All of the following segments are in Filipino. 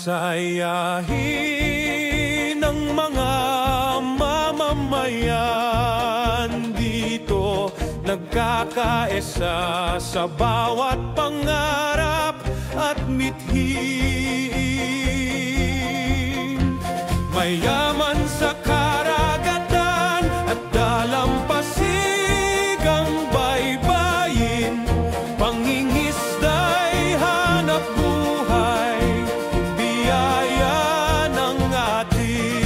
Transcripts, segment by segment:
Masayahin ang mga mamamayan dito, nagkakaisa sa bawat pangarap at mithiin. Mayaman sa karagatan at dalampasigang baybayin, pangingisda'y hanap buhay, biyaya ng atin.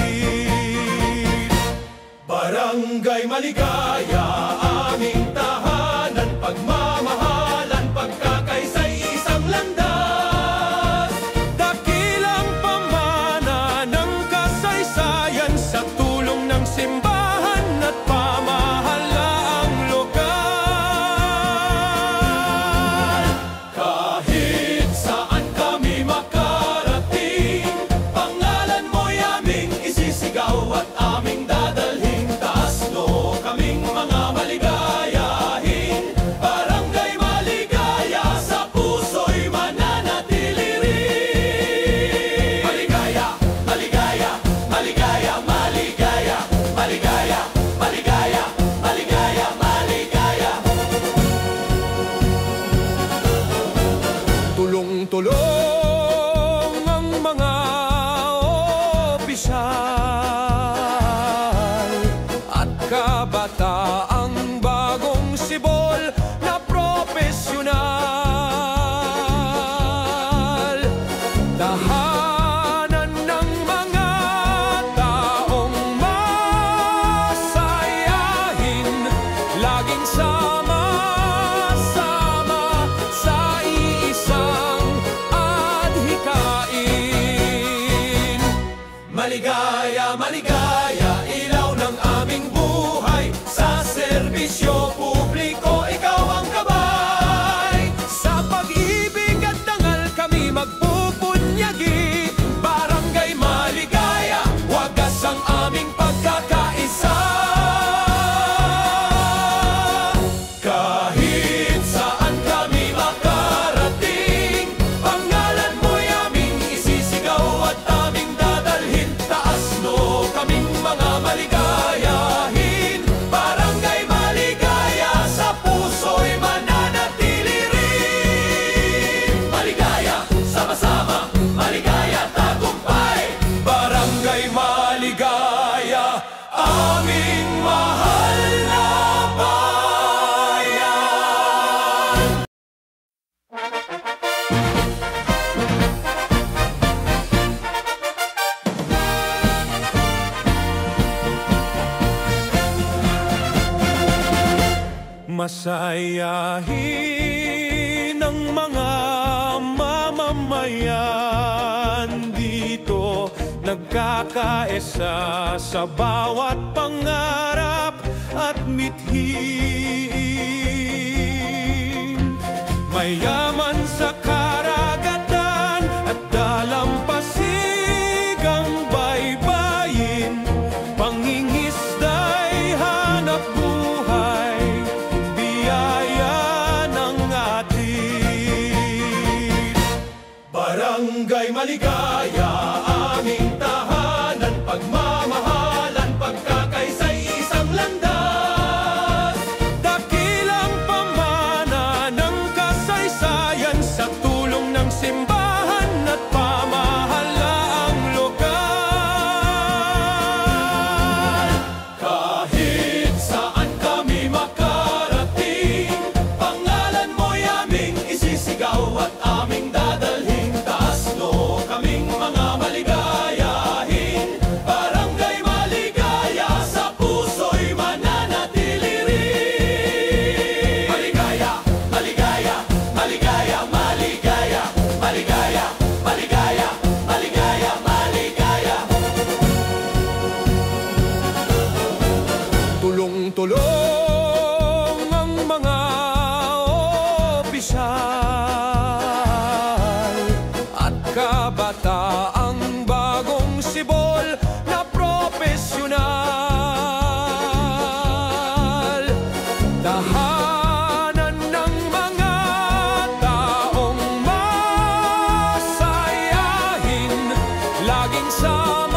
Barangay Maligaya, aming tahanan, pagmamahalan, pagkakaisa'y isang landas. Dakilang pamana ng kasaysayan, sa tulong ng simbahan at pamahalaang lokal. Kahit saan kami makarating, pangalan mo'y aming isisigaw at aming dadalhin. Taasno kaming mga maligayahin, Barangay Maligaya, sa puso'y mananatili rin. Maligaya, maligaya, maligaya, maligaya, maligaya, maligaya, maligaya, maligaya. Tulong-tulong ang mga opisyal at kabataang bagong sibol na profesional. Tahanan ng mga taong masayahin, laging sama-sama sa iisang adhikain. Maligaya, maligaya, ilaw ng aming buhay, sa serbisyo publiko ikaw ang gabay. Sa pag-ibig at dangal kami magpupunyagi, Barangay Maligaya, wagas ang aming pagkakaisa. Kahit saan kami makarating, pangalan mo'y aming isisigaw at aming dadalhin. Taasno kaming mga maligayahin, Barangay Maligaya, sa puso'y mananatili rin. Maligaya, sama-sama, maligaya, tagumpay. Barangay Maligaya, aming mahal na bayan. Masayahin ang mga mamamayan dito, nagkakaisa sa bawat pangarap at mithiin. Mayaman sa karagatan at dalampasigang baybayin, pangingisda'y hanap buhay, biyaya ng atin. Barangay Maligaya, aming tahanan, pagmamahalan, pagkakaisa'y isang landas. Dakilang pamana ng kasaysayan, sa tulong ng sa